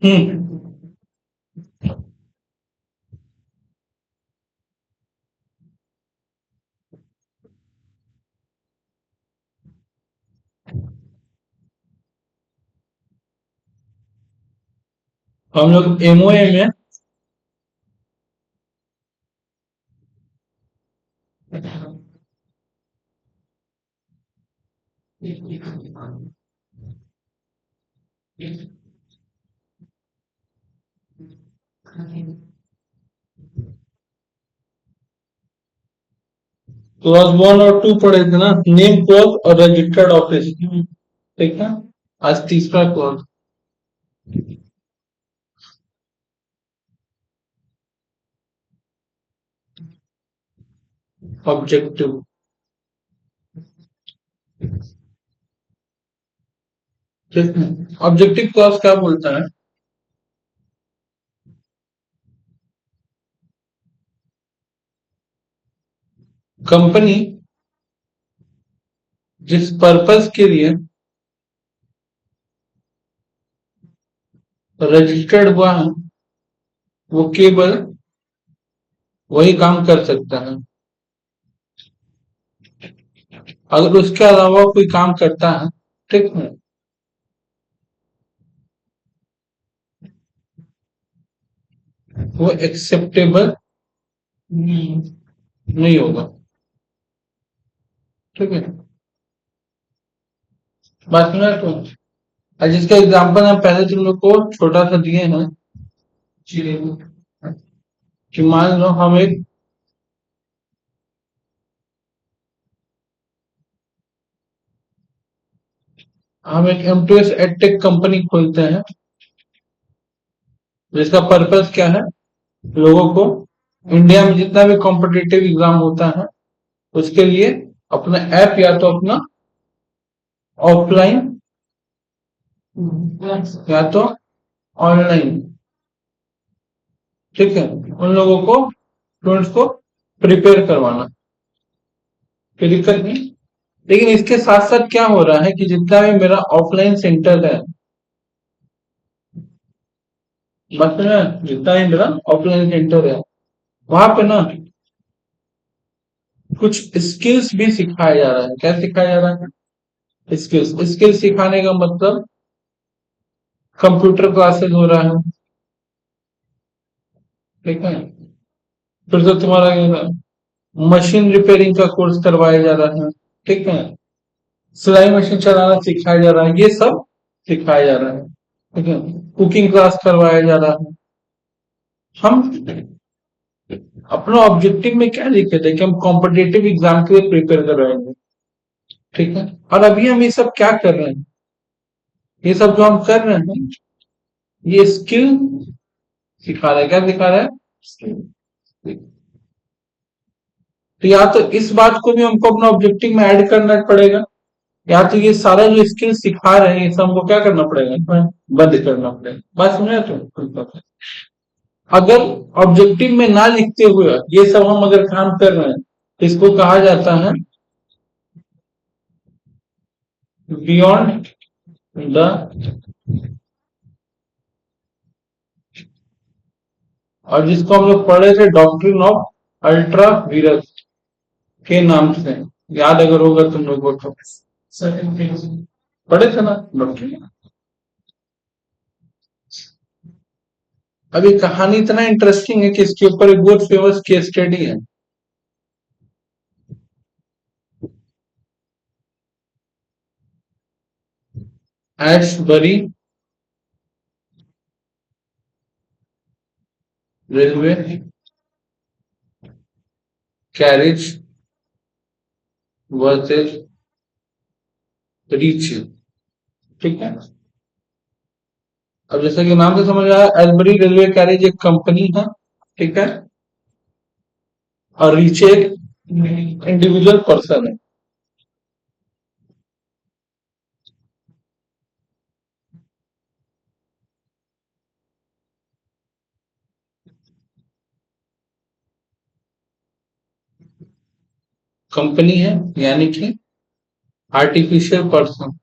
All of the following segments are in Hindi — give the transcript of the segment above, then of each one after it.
हम्म। हम लोग एमओए में क्लॉज वन और टू पढ़े थे ना, नेम क्लॉज और रजिस्टर्ड ऑफिस, ठीक है। आज तीसरा क्लॉज, ऑब्जेक्टिव। ठीक है, ऑब्जेक्टिव क्लॉज क्या बोलता है? कंपनी जिस पर्पस के लिए रजिस्टर्ड हुआ है, वो केवल वही काम कर सकता है। अगर उसके अलावा कोई काम करता है, ठीक है, वो एक्सेप्टेबल नहीं होगा। ठीक है, बात सुना है तो। और जिसका एग्जाम्पल हम पहले तुम लोग को छोटा सा दिए हैं कि मान लो हम एक एमटीएस एडटेक कंपनी खोलते हैं, जिसका पर्पस क्या है? लोगों को इंडिया में जितना भी कॉम्पिटिटिव एग्जाम होता है, उसके लिए अपना ऐप या तो अपना ऑफलाइन या तो ऑनलाइन, ठीक है, उन लोगों को, स्टूडेंट्स को प्रिपेयर करवाना, कोई दिक्कत नहीं। लेकिन इसके साथ साथ क्या हो रहा है कि जितना भी मेरा ऑफलाइन सेंटर है, मतलब जितना भी मेरा ऑफलाइन सेंटर है, वहां पे ना कुछ स्किल्स भी सिखाया जा रहा है। क्या सिखाया जा रहा है? स्किल्स। स्किल्स सिखाने का मतलब कंप्यूटर क्लासेस हो रहा है, ठीक है। फिर तो तुम्हारा मशीन रिपेयरिंग का कोर्स करवाया जा रहा है, ठीक है। सिलाई मशीन चलाना सिखाया जा रहा है, ये सब सिखाया जा रहा है, ठीक है। कुकिंग क्लास करवाया जा रहा है। हम अपना ऑब्जेक्टिव में क्या लिखे थे कि हम कॉम्पिटेटिव एग्जाम के लिए प्रिपेयर कर रहे हैं, ठीक है। और अभी हम ये सब क्या कर रहे हैं? ये सब जो हम कर रहे हैं, ये स्किल सिखा रहा है। क्या सिखा रहा है? skill। तो या तो इस बात को भी हमको अपना ऑब्जेक्टिव में ऐड करना पड़ेगा, या तो ये सारा जो स्किल सिखा रहे हैं, इसे हमको क्या करना पड़ेगा? बंद करना पड़ेगा। बात सुन रहे हो तुम? अगर ऑब्जेक्टिव में ना लिखते हुए ये सब हम अगर काम कर रहे हैं, तो इसको कहा जाता है बियॉन्ड द, और जिसको हम लोग पढ़े थे डॉक्ट्रिन ऑफ अल्ट्रा वीरस के नाम से, याद अगर होगा तुम लोगों को, पढ़े थे ना डॉक्ट्रिन। अभी कहानी इतना इंटरेस्टिंग है कि इसके ऊपर एक बहुत फेमस केस स्टडी है। Ashbery railway carriage versus reach, ठीक है। अब जैसा कि नाम से समझ आया, एलबरी रेलवे कैरेज एक कंपनी है, ठीक है, और रीच एक इंडिविजुअल पर्सन है। कंपनी है यानी कि आर्टिफिशियल पर्सन।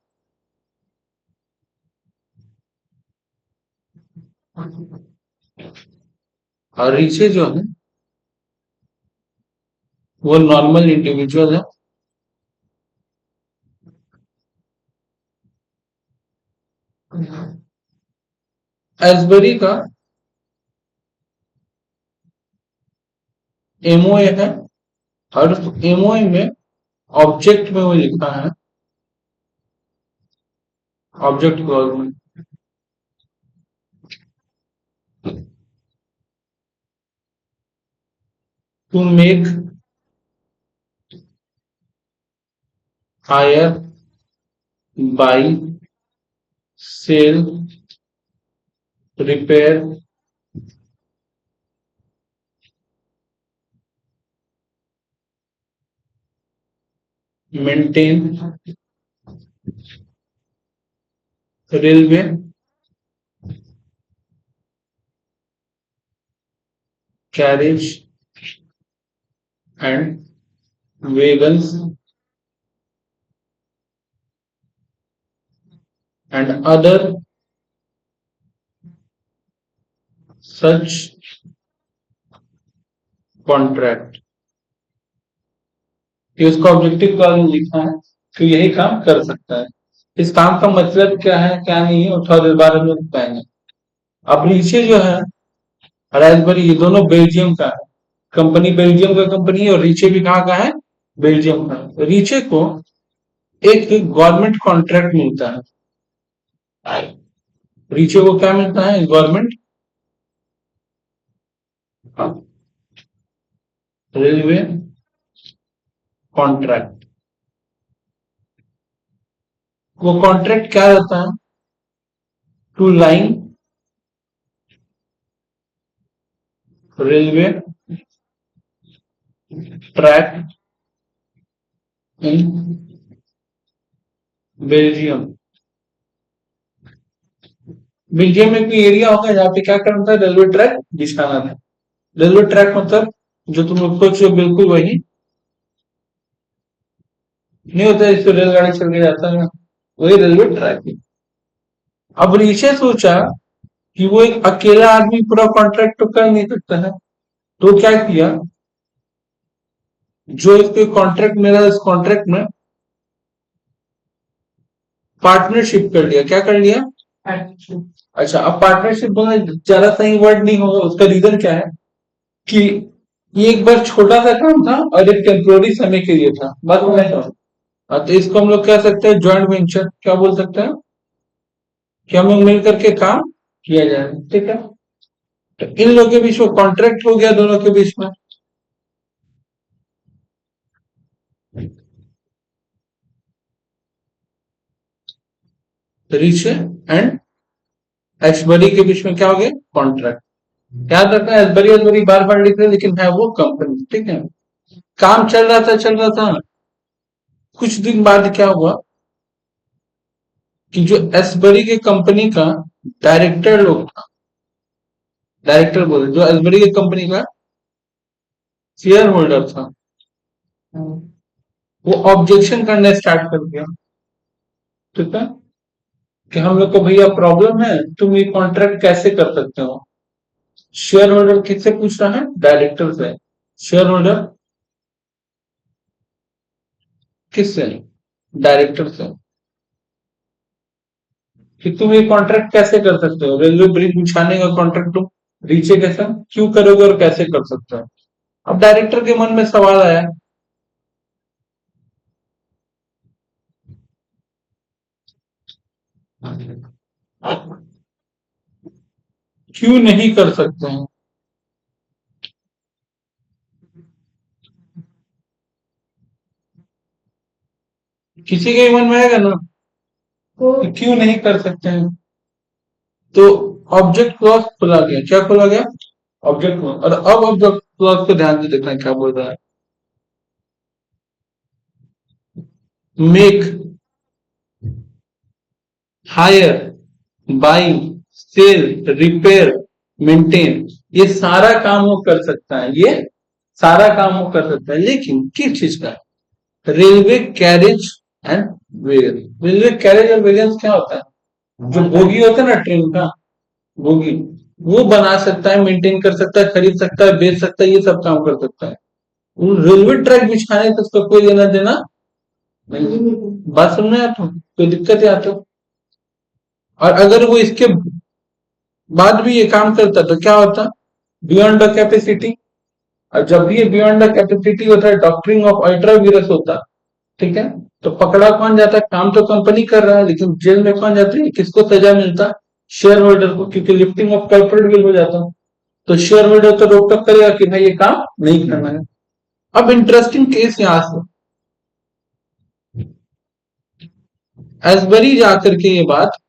और रीचे जो है वो नॉर्मल इंडिविजुअल है। एसबरी का एमओए है, और एमओए में ऑब्जेक्ट में वो लिखा है, ऑब्जेक्ट क्लॉज में, to make, hire, buy, sell, repair, maintain, railway, carriage and wagons and other such contract. कि उसका ऑब्जेक्टिव क्लॉज में लिखा है कि यही काम कर सकता है। इस काम का मतलब क्या है क्या नहीं है वो थोड़ा देर बाद हम लोग बताएंगे। अब नीचे जो है राइसबरी, ये दोनों बेल्जियम का है, कंपनी बेल्जियम का कंपनी है, और रीचे भी कहाँ का है, बेल्जियम का है। रीचे को एक गवर्नमेंट कॉन्ट्रैक्ट मिलता है। रीचे को क्या मिलता है, गवर्नमेंट, रेलवे कॉन्ट्रैक्ट। वो कॉन्ट्रैक्ट क्या रहता है, to line railway track in Belgium. Belgium में कोई एरिया होगा जहाँ पे क्या करना था, रेलवे ट्रैक बिछाना था। रेलवे ट्रैक मतलब जो तुम लोग सोचो बिल्कुल वही नहीं होता है, इस पे रेलगाड़ी चल के जाता है ना, वही रेलवे ट्रैक है। अब नीचे सोचा कि वो एक अकेला आदमी पूरा कॉन्ट्रैक्ट तो कर नहीं सकता है, तो क्या किया, जो इसके कॉन्ट्रैक्ट मेरा, इस कॉन्ट्रैक्ट में पार्टनरशिप कर लिया। क्या कर लिया, अच्छा। अब पार्टनरशिप बोलना ज्यादा सही वर्ड नहीं होगा, उसका रीजन क्या है कि ये एक बार छोटा सा काम था और एक टेम्पोररी समय के लिए था, बस मैं था। तो इसको हम लोग कह सकते हैं ज्वाइंट वेंचर, क्या बोल सकते हैं कि हम लोग मिल करके काम किया जाए, ठीक है। तो इन लोगों के बीच में कॉन्ट्रैक्ट हो गया, दोनों के बीच में। रीचे एंड एशबरी के बीच में क्या हो गया, कॉन्ट्रैक्ट। याद रखना एशबरी एशबरी बार बार लिख रहे हैं, लेकिन है वो कंपनी, ठीक है। काम चल रहा था। कुछ दिन बाद क्या हुआ कि जो एसबरी के कंपनी का डायरेक्टर लोग था, डायरेक्टर बोले, जो एसबरी के कंपनी का शेयर होल्डर था, वो ऑब्जेक्शन करने स्टार्ट कर दिया, ठीक है, कि हम लोग को भैया प्रॉब्लम है, तुम ये कॉन्ट्रैक्ट कैसे कर सकते हो। शेयर होल्डर किससे पूछ रहा है, डायरेक्टर से। शेयर होल्डर किससे, डायरेक्टर से, कि तुम ये कॉन्ट्रैक्ट कैसे कर सकते हो, रेलवे ब्रिज बिछाने का कॉन्ट्रैक्ट तुम रीचे कैसे क्यों करोगे और कैसे कर सकते हो। अब डायरेक्टर के मन में सवाल आया, क्यों नहीं कर सकते हैं। किसी के मन में आएगा ना कि क्यों नहीं कर सकते हैं। तो ऑब्जेक्ट क्लॉज खोला गया, क्या खोला गया, ऑब्जेक्ट क्लॉज। और अब ऑब्जेक्ट क्लॉज को ध्यान से देखना क्या बोल रहा है, make, hire, buy, sell, repair, maintain, ये सारा काम वो कर सकता है, ये सारा काम वो कर सकता है, लेकिन किस चीज का, railway carriage and variance. Railway carriage और वेरियंस क्या होता है? जो बोगी होता है ना ट्रेन का, बोगी, वो बना सकता है, मेंटेन कर सकता है, खरीद सकता है, बेच सकता है, ये सब काम कर सकता है। वो रेलवे ट्रैक बिछाने तक उसका कोई लेना देना नहीं। बात सुन रहे हैं आप? कोई दिक्कत है आपको? और अगर वो इसके बाद भी ये काम करता तो क्या होता? Beyond the capacity. और जब भी ये बियॉन्ड द कैपेसिटी होता है, डॉक्ट्रिन ऑफ अल्ट्रा वीरस होता, ठीक है, तो पकड़ा कौन जाता है? काम तो कंपनी कर रहा है, लेकिन जेल में कौन जाता है? किसको सजा मिलता? शेयर होल्डर को, क्योंकि लिफ्टिंग ऑफ कॉर्पोरेट बिल हो जाता। तो शेयर होल्डर तो रोक टोक करेगा कि भाई ये काम नहीं करना है। अब इंटरेस्टिंग केस यहां से एसबरी जाकर के ये बात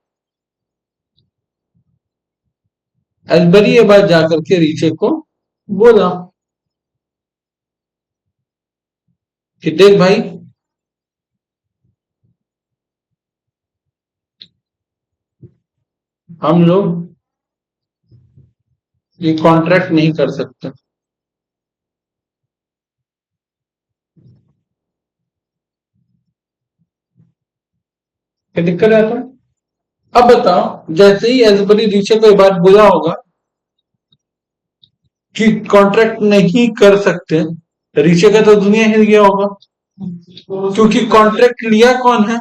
जाकर के रीचे को बोला कि देख भाई, हम लोग ये कॉन्ट्रैक्ट नहीं कर सकते। क्या दिक्कत है तो? अब बताओ, जैसे ही एसबरी रीचे को ये बात बोला होगा कि कॉन्ट्रैक्ट नहीं कर सकते, रीचे का तो दुनिया हिल गया होगा, क्योंकि कॉन्ट्रैक्ट लिया कौन है?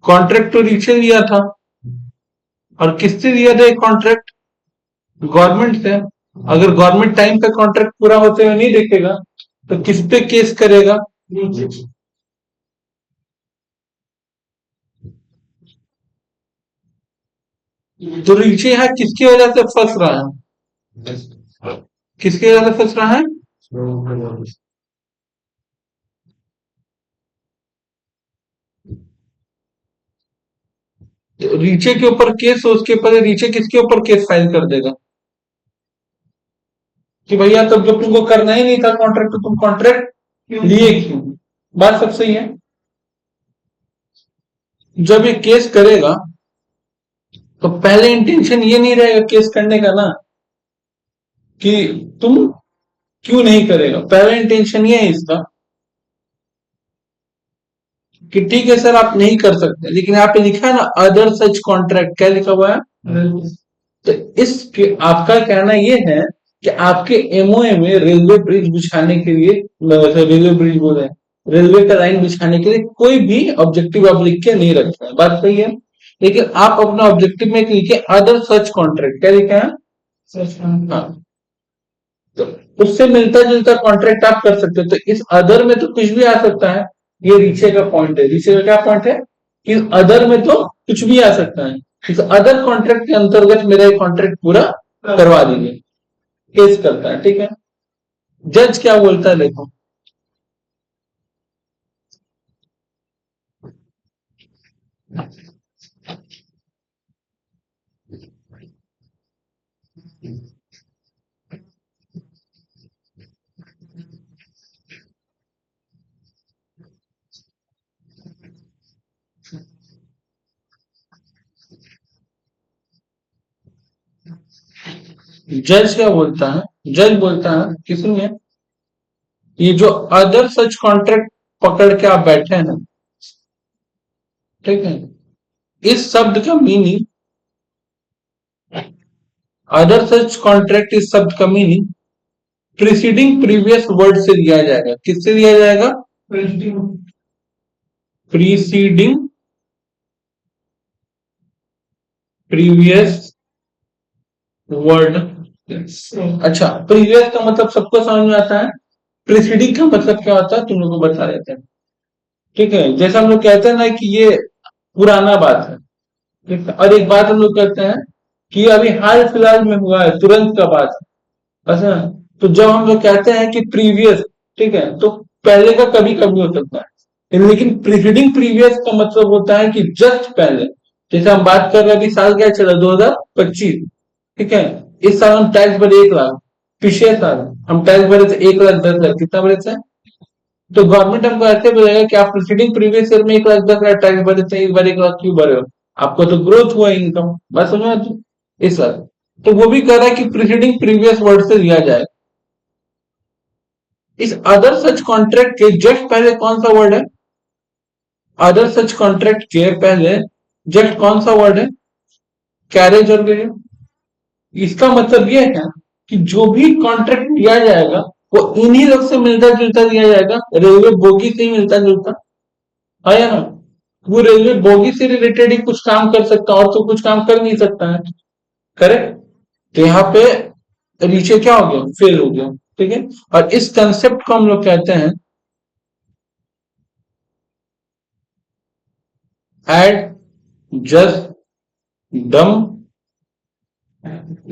कॉन्ट्रैक्ट तो रीचे लिया था। और किससे लिया था एक कॉन्ट्रैक्ट? गवर्नमेंट से। अगर गवर्नमेंट टाइम पे कॉन्ट्रैक्ट पूरा होते हुए नहीं देखेगा तो किस पे केस करेगा? तो रीचे यहाँ किसकी वजह से फंस रहा है? किसकी वजह से फंस रहा है? तो रीचे के ऊपर केस हो, उसके पहले रीचे किसके ऊपर केस फाइल कर देगा कि भैया तब जब तुमको करना ही नहीं था कॉन्ट्रैक्ट तो तुम कॉन्ट्रैक्ट लिए क्यों? बात सब सही है। जब ये केस करेगा तो पहले इंटेंशन ये नहीं रहेगा केस करने का ना, कि तुम क्यों नहीं करेगा। पहला इंटेंशन ये है इसका कि ठीक है सर आप नहीं कर सकते, लेकिन यहाँ पे लिखा है ना अदर सच कॉन्ट्रैक्ट, क्या लिखा हुआ है? तो इस आपका कहना ये है कि आपके एमओए में रेलवे ब्रिज बिछाने के लिए, रेलवे ब्रिज बोल रहे हैं, रेलवे का लाइन बिछाने के लिए कोई भी ऑब्जेक्टिव आप लिख के नहीं रखते हैं, बात सही है। लेकिन आप अपना ऑब्जेक्टिव में लिखे अदर सच कॉन्ट्रैक्ट, क्या लिखा है? हाँ, तो उससे मिलता जुलता कॉन्ट्रैक्ट आप कर सकते हो। तो इस अदर में तो कुछ भी आ सकता है। ये रीचे का पॉइंट है। रीचे का क्या पॉइंट है कि अदर में तो कुछ भी आ सकता है। इस अदर कॉन्ट्रैक्ट के अंतर्गत मेरा ये कॉन्ट्रैक्ट पूरा करवा दीजिए, केस करता है, ठीक है। जज क्या बोलता है देखो। जज क्या बोलता है? जज बोलता है कि सुनिए, ये जो अदर सच कॉन्ट्रैक्ट पकड़ के आप बैठे हैं, ठीक है, इस शब्द का मीनिंग, अदर सच कॉन्ट्रैक्ट इस शब्द का मीनिंग प्रीसीडिंग प्रीवियस वर्ड से दिया जाएगा। किससे दिया जाएगा? Preceding previous word. अच्छा, प्रीवियस का मतलब सबको समझ में आता है। प्रीसीडिंग का मतलब क्या होता है तुम लोग को बता देते हैं, ठीक है। जैसे हम लोग कहते हैं ना कि ये पुराना बात है, ठीक है? और एक बात हम लोग कहते हैं कि अभी हाल फिलहाल में हुआ है, तुरंत का बात है, ऐसा। तो जब हम लोग कहते हैं कि प्रीवियस, ठीक है, तो पहले का कभी कभी हो सकता है, लेकिन प्रीसीडिंग प्रीवियस का मतलब होता है कि जस्ट पहले। जैसे हम बात कर रहे हैं अभी साल क्या चला, 2025, ठीक है। इस साल हम टैक्स भरे 1 लाख, पिछले साल हम टैक्स भरे थे 1,10,000, कितना भरे थे? तो गवर्नमेंट हमको ऐसे बोलेगा कि आप प्रीसीडिंग प्रीवियस ईयर में 1,10,000 टैक्स भरे थे, इस बार 1 लाख क्यों भरे हो? आपको तो ग्रोथ हुआ इनकम, बस समझ में आती? इस बार तो वो भी कह रहा है कि प्रीसीडिंग प्रीवियस वर्ड से लिया जाए। इस अदर सच कॉन्ट्रैक्ट के जस्ट पहले कौन सा वर्ड है? अदर सच कॉन्ट्रैक्ट के पहले जस्ट कौन सा वर्ड है? कैरेज और वेज। इसका मतलब यह है कि जो भी कॉन्ट्रैक्ट दिया जाएगा वो इन्हीं लोग से मिलता जुलता दिया जाएगा, रेलवे बोगी से ही मिलता जुलता है या ना? वो रेलवे बोगी से रिलेटेड ही कुछ काम कर सकता है और तो कुछ काम कर नहीं सकता है। करेक्ट। तो यहाँ पे नीचे क्या हो गया? फेल हो गया। ठीक है। और इस कंसेप्ट को हम लोग कहते हैं एड जस्ट डम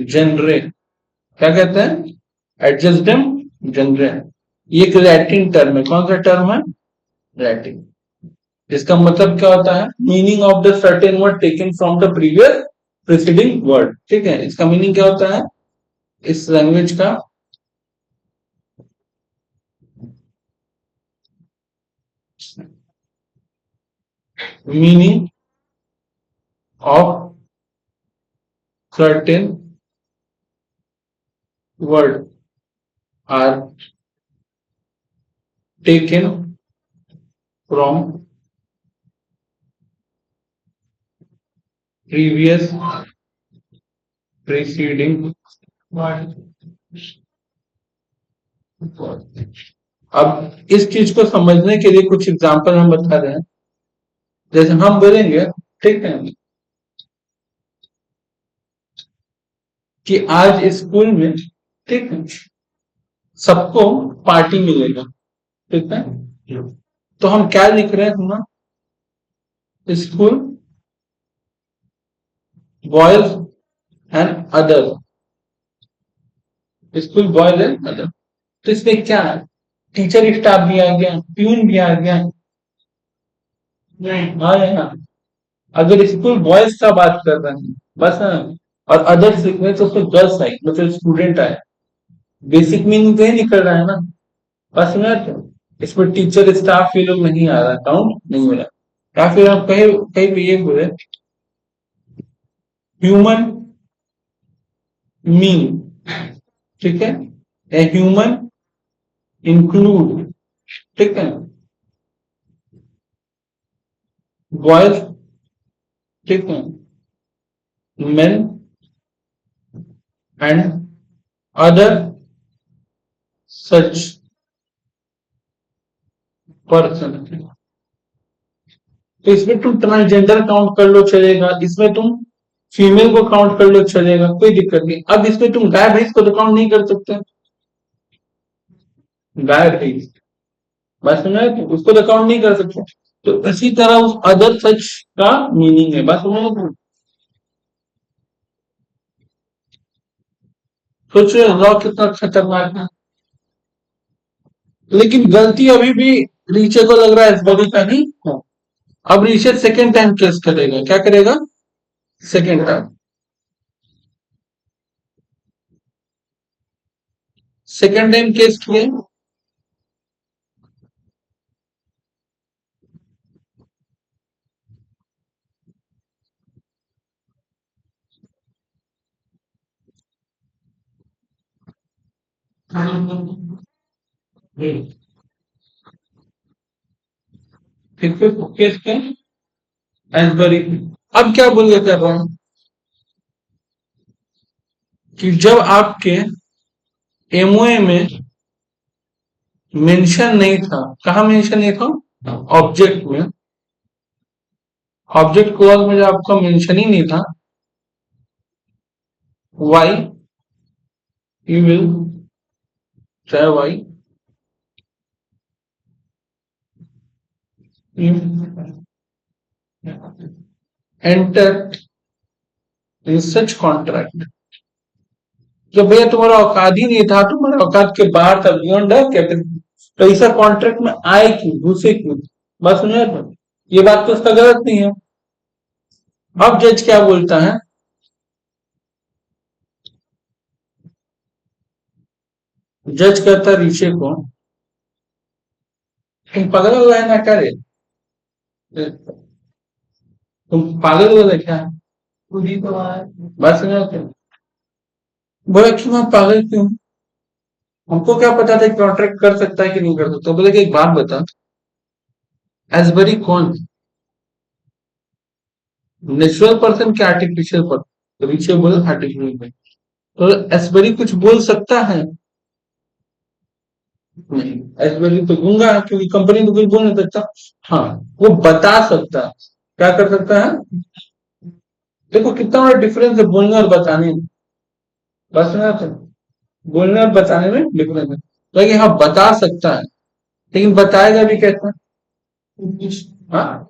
जनरे। क्या कहते हैं? एडजस्टम जनरे। ये एक लैटिन टर्म है। कौन सा टर्म है? लैटिन। इसका मतलब क्या होता है? Meaning of the certain word taken from the previous preceding word. ठीक है। इसका मीनिंग क्या होता है इस लैंग्वेज का? Meaning of certain word are taken from previous preceding word. अब इस चीज को समझने के लिए कुछ एग्जांपल हम बता रहे हैं। जैसे हम बोलेंगे, ठीक है, कि आज स्कूल में, ठीक है, सबको पार्टी मिलेगा। ठीक है। तो हम क्या लिख रहे हैं ना? School boys and other. School boys and other. तो इसमें क्या है? टीचर स्टाफ भी आ गया, प्यून भी आ गया। हाँ है ना? अगर स्कूल बॉयज का बात कर रहे हैं बस है ना, और अदर्स लिख रहे हैं तो उसमें गर्ल्स आई, मतलब स्टूडेंट आए। बेसिक मीनिंग तो ही निकल रहा है ना? बस में तो इसमें टीचर स्टाफ ये लोग नहीं आ रहा, काउंट नहीं हो रहा। या फिर आप कहीं कहीं भी ये बोले ह्यूमन मीन। ठीक है। Human include. ठीक है। बॉयज। ठीक है। Main and other such person. तो इसमें तुम ट्रांसजेंडर काउंट कर लो चलेगा, इसमें तुम फीमेल को काउंट कर लो चलेगा, कोई दिक्कत नहीं। अब इसमें तुम गाय भैंस को तो काउंट नहीं कर सकते। गाय भैंस बस में तो उसको तो काउंट नहीं कर सकते। तो इसी तरह उस अदर सच का मीनिंग है। बस में सोचो लॉ कितना खतरनाक है। लेकिन गलती अभी भी रीचे को लग रहा है इस बॉडी का ही है। अब रीचे सेकेंड टाइम केस करेगा। क्या करेगा? Second time. Second time case किए। फिर केस के एंक्वायरी। अब क्या बोल कर रहा हूं कि जब आपके एमओए में मेंशन नहीं था, कहा मेंशन नहीं था? ऑब्जेक्ट में। ऑब्जेक्ट क्लॉज में जब आपका मेंशन ही नहीं था, why you will try why you enter in such contract. जब भैया तुम्हारा औकात ही नहीं था, तुम्हारा औकात के बाहर था, बियॉन्ड कैपेसिटी, तो ऐसा कॉन्ट्रैक्ट में आए क्यों, घुसे क्यों? बस सुनिए तो, ये बात तो उसका गलत नहीं है। अब जज क्या बोलता है? जज कहता है ऋषि को, तुम पागल हो गए ना, क्या रे? तुम पागल हो गए क्या? खुद ही तो आए। बस सुनिए तो, बोला क्यों? मैं पागल क्यों? हमको क्या पता था कॉन्ट्रैक्ट कर सकता है कि नहीं कर सकता। बोले कि एक बात बता, एसबरी कौन, नेचुरल पर्सन क्या आर्टिफिशियल पर्सन? Reachable artificial. तो एसबरी कुछ बोल सकता है? नहीं। एसबरी तो गूंगा है, क्योंकि कंपनी तो कुछ बोल नहीं सकता। हाँ, वो बता सकता है। क्या कर सकता है? देखो कितना बड़ा डिफरेंस है बोलने और बताने में। बस ना तो बोलने और बताने में डिफरेंस है। लेकिन हाँ, बता सकता है, लेकिन बताएगा भी कैसे? हाँ।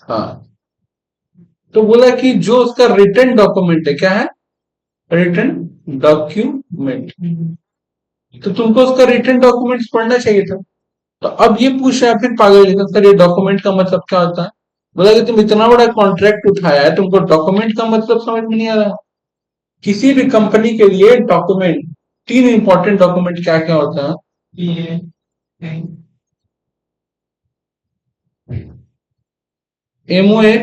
हाँ, तो बोला कि जो उसका रिटर्न डॉक्यूमेंट है, क्या है? Return document. तो तुमको उसका रिटर्न डॉक्यूमेंट्स पढ़ना चाहिए था। तो अब ये पूछ रहा है फिर पागल लेकर, सर ये डॉक्यूमेंट का मतलब क्या होता है? बोला कि तुम इतना बड़ा कॉन्ट्रैक्ट उठाया है, तुमको डॉक्यूमेंट का मतलब समझ में नहीं आ रहा? किसी भी कंपनी के लिए डॉक्यूमेंट, तीन इंपॉर्टेंट डॉक्यूमेंट क्या क्या होता है? एमओए,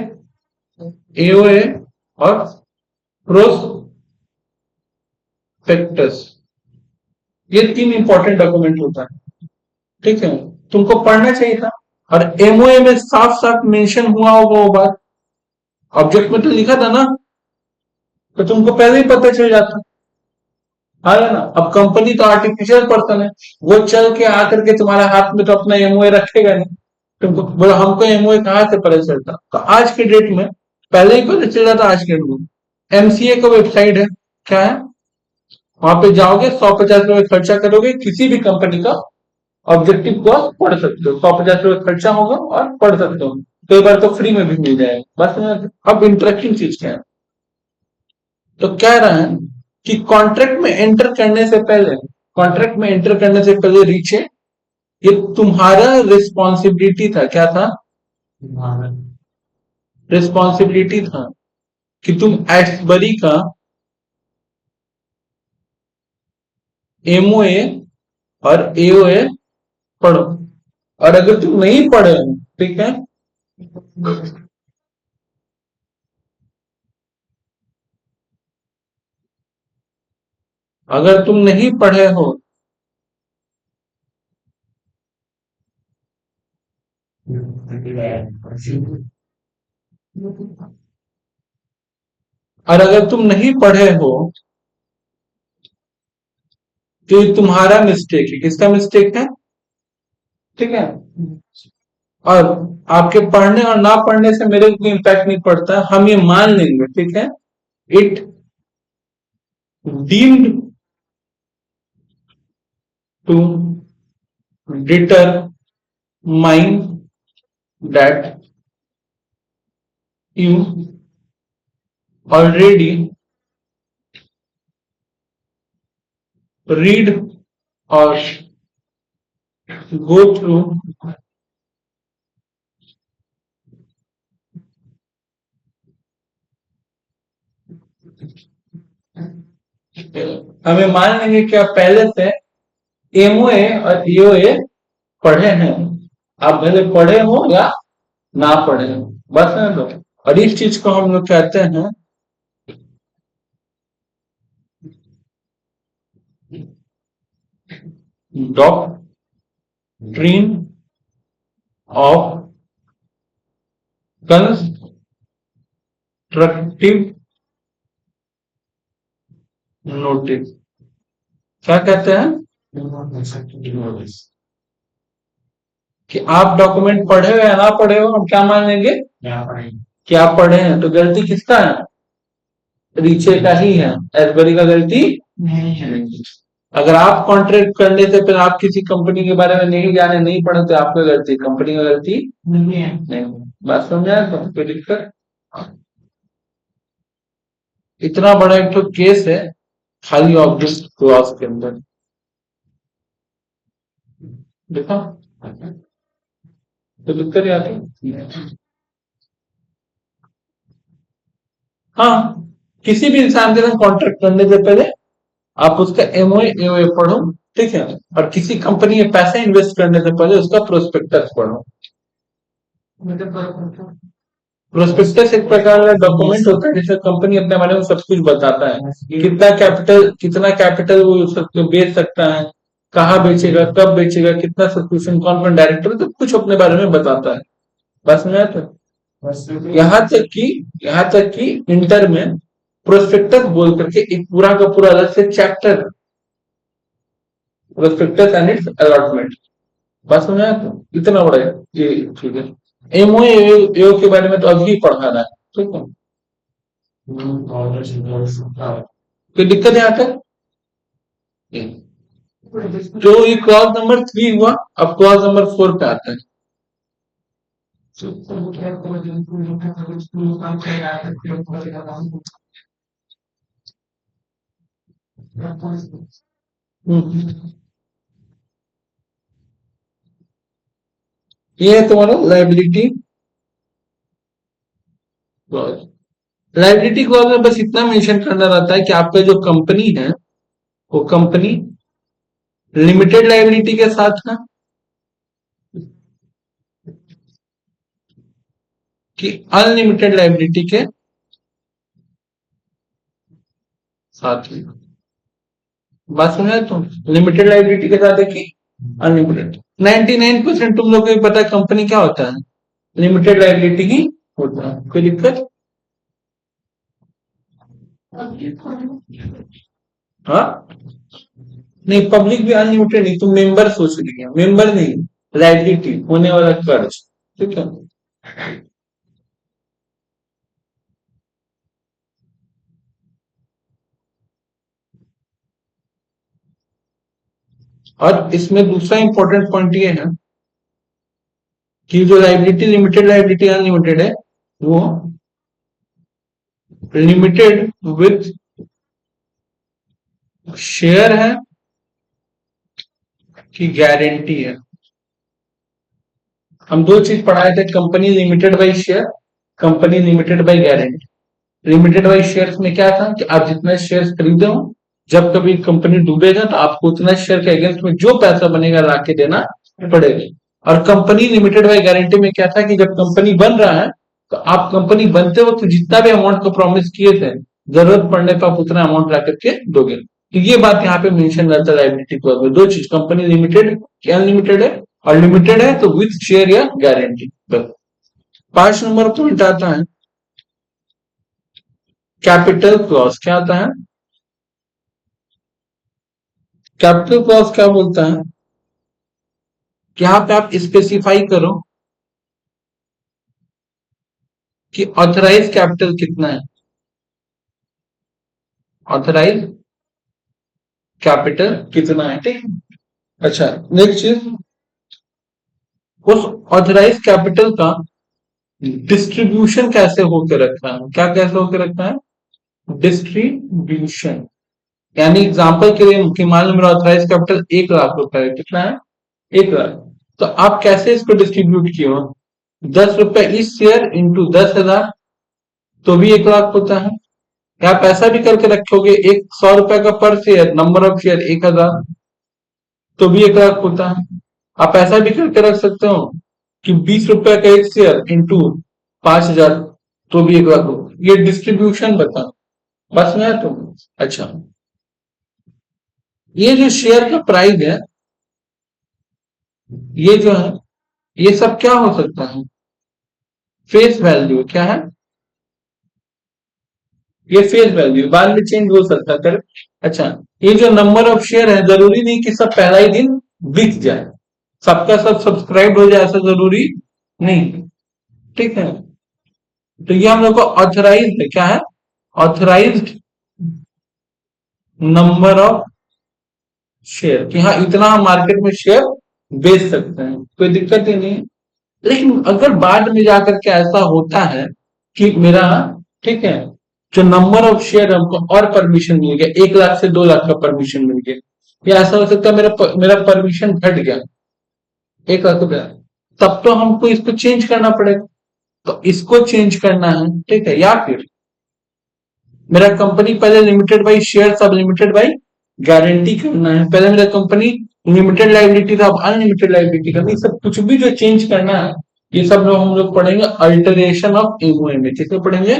एओए और प्रोस्पेक्टस। ये तीन इंपॉर्टेंट डॉक्यूमेंट होता है। ठीक है, तुमको पढ़ना चाहिए था। और एमओए में साफ साफ मेंशन हुआ होगा वो बात, ऑब्जेक्ट में तो लिखा था ना, तो तुमको पहले ही पता चल जाता। है ना? अब कंपनी तो आर्टिफिशियल पर्सन है, वो चल के आकर के तुम्हारे हाथ में तो अपना एमओए रखेगा नहीं। तुमको बोला हमको एमओए कहाँ से पता चलता? तो आज के डेट में पहले ही पता चल जाता। आज के डेट में एमसीए का वेबसाइट है, क्या है? वहां पे जाओगे, 150 रुपए खर्चा करोगे, किसी भी कंपनी का ऑब्जेक्टिव कोर्स पढ़ सकते हो। 150 रुपए खर्चा होगा और पढ़ सकते हो। कई बार तो फ्री में भी मिल जाएगा। बस अब इंटरेस्टिंग चीज क्या है, तो कह रहे हैं कि कॉन्ट्रैक्ट में एंटर करने से पहले रीचे, ये तुम्हारा रिस्पॉन्सिबिलिटी था। क्या था? रिस्पॉन्सिबिलिटी था कि तुम एशबरी का एमओए और एओए पढ़ो। और अगर तुम नहीं पढ़े हो, ठीक है, अगर तुम नहीं पढ़े हो, और अगर तुम नहीं पढ़े हो, तो ये तुम्हारा मिस्टेक है। किसका मिस्टेक है? ठीक है। और आपके पढ़ने और ना पढ़ने से मेरे को इम्पैक्ट नहीं पड़ता, हम ये मान लेंगे, ठीक है। It deemed to determine that you already read और गो थ्रू हमें मान लेंगे कि आप पहले से एमओए और ईओए पढ़े हैं। आप भले पढ़े हो या ना पढ़े हो, बस है तो। और इस चीज को हम लोग कहते हैं डॉक्ट्रिन ऑफ कंस्ट्रक्टिव नोटिस। क्या कहते हैं? कि आप डॉक्यूमेंट पढ़े हो या ना पढ़े हो, हम क्या मान लेंगे कि आप पढ़े हैं। तो गलती किसका है? रीचे का ही है, एसबरी का गलती नहीं है। अगर आप कॉन्ट्रैक्ट करने से फिर आप किसी कंपनी के बारे में नहीं जाने, नहीं पढ़े, तो आपका गलती, कंपनी का गलती नहीं है। नहीं, बात समझा? तो कोई दिक्कत? इतना बड़ा एक तो केस है खाली ऑब्जेक्ट क्लॉज के अंदर, देखा? तो दिक्कत आती है। हाँ, किसी भी इंसान के साथ कॉन्ट्रैक्ट करने से पहले आप उसका एमओए एओए पढ़ो, ठीक है। और किसी कंपनी में पैसे इन्वेस्ट करने से पहले उसका प्रोस्पेक्टस पढ़ो। प्रोस्पेक्टस एक प्रकार का डॉक्यूमेंट होता है जिसमें कंपनी अपने बारे में सब कुछ बताता है। कितना कैपिटल वो बेच सकता है, कहाँ बेचेगा, कब बेचेगा, कितना सब्सक्रिप्शन, कौन कौन डायरेक्टर, तो कुछ अपने बारे में बताता है। बस में तो यहाँ तक कि इंटर में प्रोस्पेक्टस बोल करके एक पूरा का पूरा अलग से chapter, prospectus and it's allotment. बस में तो इतना बड़ा ये चीज है। एमओ एओ के बारे में तो अभी पढ़ाना है, ठीक है। कोई दिक्कत है यहाँ तक? तो ये क्लॉज नंबर 3 हुआ। अब क्लॉज नंबर 4 पे आता है। हम्म, ये है तुम्हारा लाइबिलिटी क्लॉज। लाइबिलिटी क्लॉज में बस इतना मेंशन करना रहता है कि आपका जो कंपनी है वो कंपनी लिमिटेड लाइबिलिटी के साथ है कि अनलिमिटेड लाइबिलिटी के साथ है। बात समझा? तो लिमिटेड लाइबिलिटी के साथ है कि अनलिमिटेड। 99% तुम लोग को भी पता है कंपनी क्या होता है, लिमिटेड लाइबिलिटी ही होता है। कोई दिक्कत? हाँ, नहीं पब्लिक भी अनलिमिटेड नहीं, तुम मेंबर सोच रही है, मेंबर नहीं, लाइबिलिटी होने वाला कर्ज, ठीक है। और इसमें दूसरा इंपॉर्टेंट पॉइंट ये है कि जो लाइबिलिटी, लिमिटेड लाइबिलिटी अनलिमिटेड है, वो लिमिटेड विथ शेयर है कि गारंटी है। हम दो चीज पढ़ाए थे, company limited by share, company limited by guarantee. Limited by shares में क्या था कि आप जितना शेयर खरीदे हो, जब कभी कंपनी डूबेगा तो आपको उतना शेयर के अगेंस्ट में जो पैसा बनेगा ला के देना पड़ेगा। और कंपनी लिमिटेड बाई गारंटी में क्या था कि जब कंपनी बन रहा है तो आप कंपनी बनते हो तो जितना भी अमाउंट का प्रॉमिस किए थे, जरूरत पड़ने पर आप उतना अमाउंट ला करके दोगे। तो ये बात यहाँ पे मेंशन रहता है लाइबिलिटी क्लॉज में, दो चीज, कंपनी लिमिटेड क्या अनलिमिटेड है, और लिमिटेड है तो विथ शेयर या गारंटी। बस 5 नंबर पॉइंट आता है कैपिटल क्लॉज। क्या आता है? कैपिटल क्लॉज क्या बोलता है कि यहाँ पे आप स्पेसिफाई करो कि ऑथराइज कैपिटल कितना है। ऑथराइज कैपिटल कितना है, ठीक है। अच्छा, नेक्स्ट चीज, उस ऑथराइज कैपिटल का डिस्ट्रीब्यूशन कैसे होकर रखा है, क्या कैसे होकर रखा है, डिस्ट्रीब्यूशन। यानी एग्जांपल के लिए कि मान लो मेरा ऑथराइज कैपिटल 1 लाख रुपए है, कितना है, 1 लाख। तो आप कैसे इसको डिस्ट्रीब्यूट किए हो, 10 रुपए इस शेयर इंटू 10,000 तो भी 1 लाख होता है। या आप ऐसा भी करके रखोगे, 100 रुपए का पर शेयर, नंबर ऑफ शेयर 1,000 तो भी 1 लाख होता है। आप ऐसा भी करके रख सकते हो कि 20 रुपए का एक शेयर इंटू 5,000 तो भी 1 लाख हो। ये डिस्ट्रीब्यूशन बता, बस में है तो। अच्छा, ये जो शेयर का प्राइस है, ये जो है, ये सब क्या हो सकता है, फेस वैल्यू। क्या है ये? फेस वैल्यू, बाद में चेंज हो सकता है, करेक्ट। अच्छा, ये जो नंबर ऑफ शेयर है, जरूरी नहीं कि सब पहला ही दिन बिक जाए, सबका सब सब्सक्राइब हो जाए, ऐसा जरूरी नहीं, ठीक है। तो ये हम लोग को ऑथराइज है, क्या है, ऑथराइज्ड नंबर ऑफ शेयर, कि हाँ इतना हम मार्केट में शेयर बेच सकते हैं, कोई दिक्कत ही नहीं है। लेकिन अगर बाद में जाकर के ऐसा होता है कि मेरा, ठीक है, जो नंबर ऑफ शेयर हमको और परमिशन मिल गया, 1 लाख से 2 लाख का परमिशन मिल गया, या ऐसा हो सकता है मेरा परमिशन घट गया 1 लाख रुपया, तब तो हमको इसको चेंज करना पड़ेगा। तो इसको चेंज करना है, ठीक है। या फिर मेरा कंपनी पहले लिमिटेड बाई शेयर, सब लिमिटेड बाई गारंटी करना है, पहले मेरा कंपनी लिमिटेड लाइबिलिटी था, अब अनलिमिटेड लाइबिलिटी करनी, सब कुछ भी जो चेंज करना है, ये सब लोग हम लोग पढ़ेंगे अल्टरेशन ऑफ एमओएम में। किसमें पढ़ेंगे?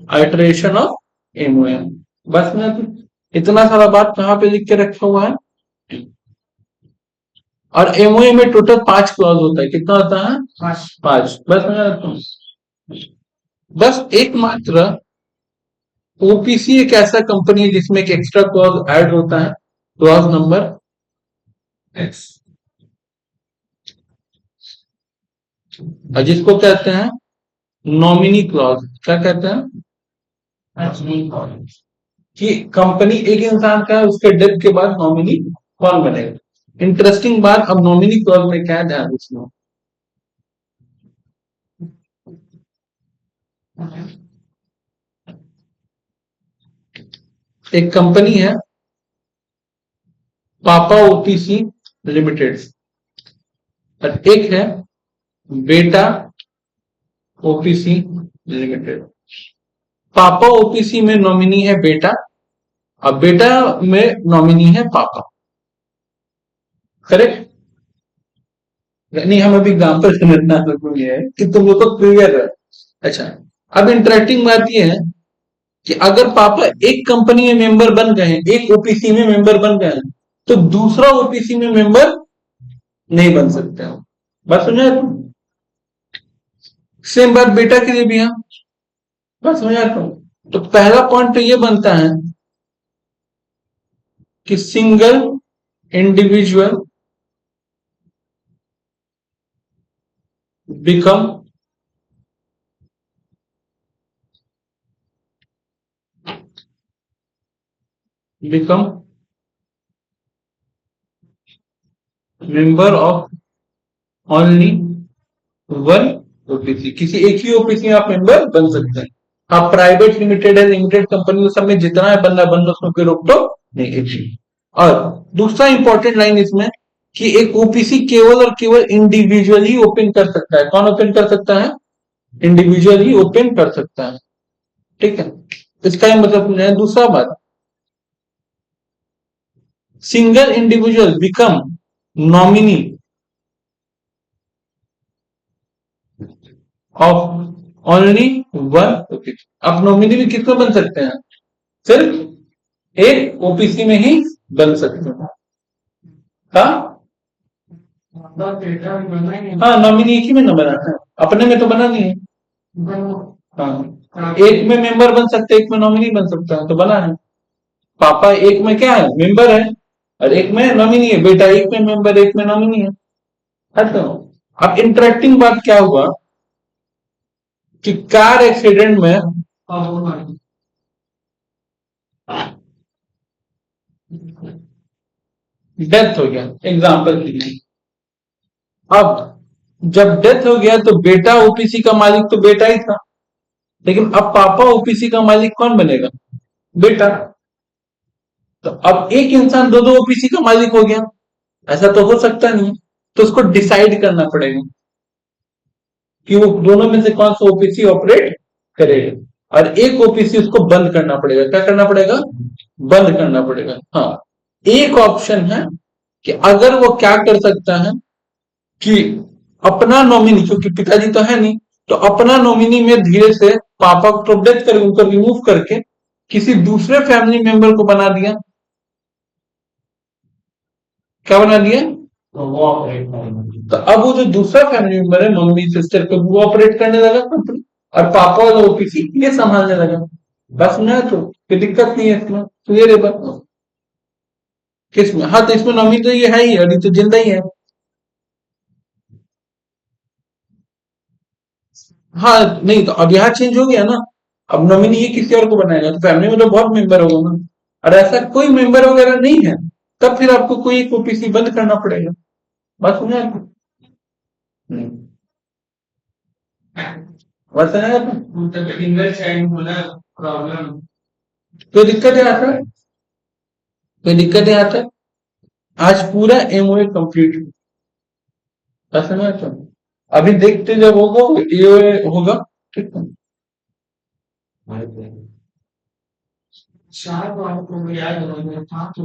Alteration of MOM. बस में तो इतना सारा बात कहाँ पे लिख के रखा हुआ है, और एमओए में टोटल 5 क्लॉज होता है। कितना होता है? 5। बस मैं रखता हूँ। बस एकमात्र ओपीसी एक ऐसा कंपनी है जिसमें एक एक्स्ट्रा क्लॉज ऐड होता है, क्लॉज नंबर एक्स, और जिसको कहते हैं नॉमिनी क्लॉज। क्या कहते हैं? कि कंपनी एक इंसान का है, उसके डेथ के बाद नॉमिनी कौन बनेगा। इंटरेस्टिंग बात, अब नॉमिनी क्लॉज में क्या है ध्यान रखना। एक कंपनी है पापा ओपीसी लिमिटेड, और एक है बेटा ओपीसी लिमिटेड। पापा ओपीसी में नॉमिनी है बेटा, और बेटा में नॉमिनी है पापा। करेक्ट? नहीं, हम अभी एग्जाम्पल समझना जरूरी है कि तुम लोग को क्लियर है। अच्छा, अब इंटरेस्टिंग बात यह है कि अगर पापा एक कंपनी में मेंबर बन गए हैं, एक ओपीसी में मेंबर बन गए हैं, तो दूसरा ओपीसी में मेंबर नहीं बन सकते हो। बात समझा तुम? सेम बात बेटा के लिए भी है। बात समझा तुम? तो पहला पॉइंट तो ये बनता है कि single individual become member of only one OPC. किसी एक ही ओपीसी में आप मेंबर बन सकते हैं। आप प्राइवेट लिमिटेड है, लिमिटेड कंपनी सब में जितना है बनना बन, उसमें कोई रोक टोक नहीं है जी। और दूसरा इंपॉर्टेंट लाइन इसमें कि एक ओपीसी केवल और केवल इंडिविजुअल ही ओपन कर सकता है। कौन ओपन कर सकता है? इंडिविजुअल ही ओपन कर सकता है। ठीक है, इसका ही मतलब समझाए। दूसरा बात, single individual become nominee of only one OPC. आप नॉमिनी भी कितना बन सकते हैं? सिर्फ एक ओपीसी में ही बन सकते हैं। हाँ, हाँ, नॉमिनी एक ही में ना बनाना है, अपने में तो बना नहीं है। हाँ, एक में मेंबर बन सकते हैं, एक में नॉमिनी बन सकता है, तो बना है। पापा एक में क्या है? मेंबर है, और एक में नॉमिनी है। बेटा एक में मेंबर, एक में नॉमिनी है तो। अब इंटरेक्टिंग बात क्या हुआ कि कार एक्सीडेंट में डेथ हो गया, एग्जाम्पल के लिए। अब जब डेथ हो गया तो बेटा ओपीसी का मालिक तो बेटा ही था, लेकिन अब पापा ओपीसी का मालिक कौन बनेगा? बेटा। तो अब एक इंसान दो दो ओपीसी का मालिक हो गया, ऐसा तो हो सकता नहीं। तो उसको डिसाइड करना पड़ेगा कि वो दोनों में से कौन सा ओपीसी ऑपरेट करेगा, और एक ओपीसी उसको बंद करना पड़ेगा। क्या करना पड़ेगा? बंद करना पड़ेगा। हाँ, एक ऑप्शन है कि अगर वो क्या कर सकता है कि अपना नॉमिनी, क्योंकि पिताजी तो है नहीं, तो अपना नॉमिनी में धीरे से पापा को तो डेथ कर उनको रिमूव करके किसी दूसरे फैमिली मेंबर को बना दिया। क्या बना दिया? तो अब वो जो दूसरा फैमिली मेंबर है, मम्मी सिस्टर को, वो ऑपरेट करने लगा कंपनी, और पापा वाला ओपीसी ये संभालने लगा। बस ना, तो कोई दिक्कत नहीं है इसमें, क्लियर है बात? किसमें? हाँ, तो इसमें नॉमिनी तो ये है ही, अभी तो जिंदा ही है। हाँ, नहीं तो अब यहाँ चेंज हो गया ना। अब नॉमिनी ये किसी और को बनाएगा, तो फैमिली में तो बहुत मेंबर होगा ना, और ऐसा कोई मेंबर वगैरह नहीं है, तब फिर आपको कोई एक ओपीसी बंद करना पड़ेगा। बात समझे आपको? हम्म। बात समझे आपको? सिंगल चाइल्ड होना प्रॉब्लम, कोई दिक्कत है आता है? कोई दिक्कत है आता है? आज पूरा एमओए कंप्लीट है। बात समझे आपको? अभी देखते जब होगा एओए होगा। ठीक है, चार बार को याद होगा था तो